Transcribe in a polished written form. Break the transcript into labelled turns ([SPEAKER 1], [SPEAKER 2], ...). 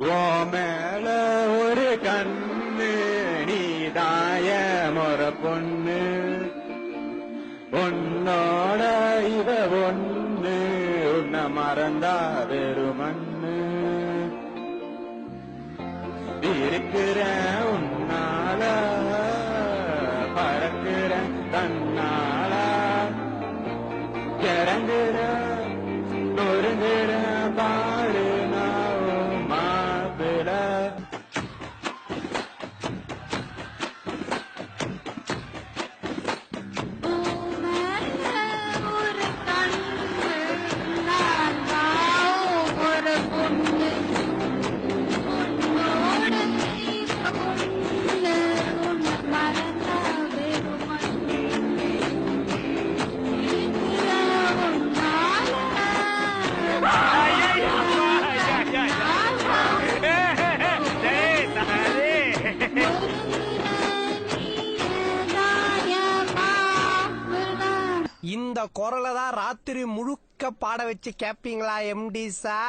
[SPEAKER 1] ஓ மேல ஒரு கண்ணு நீதாய முற பொண்ணு உன்னோட இவ ஒண்ணு உன்னை மறந்தா வெறுமண்ணு இருக்கிற உன்னால பறக்கிற தன்னால கிறங்குற நொறுங்குற பாடு நான் மாப்பிள
[SPEAKER 2] இந்த குரலை தான் ராத்திரி முழுக்க பாட வச்சு கேப்பீங்களா எம்டி சார்?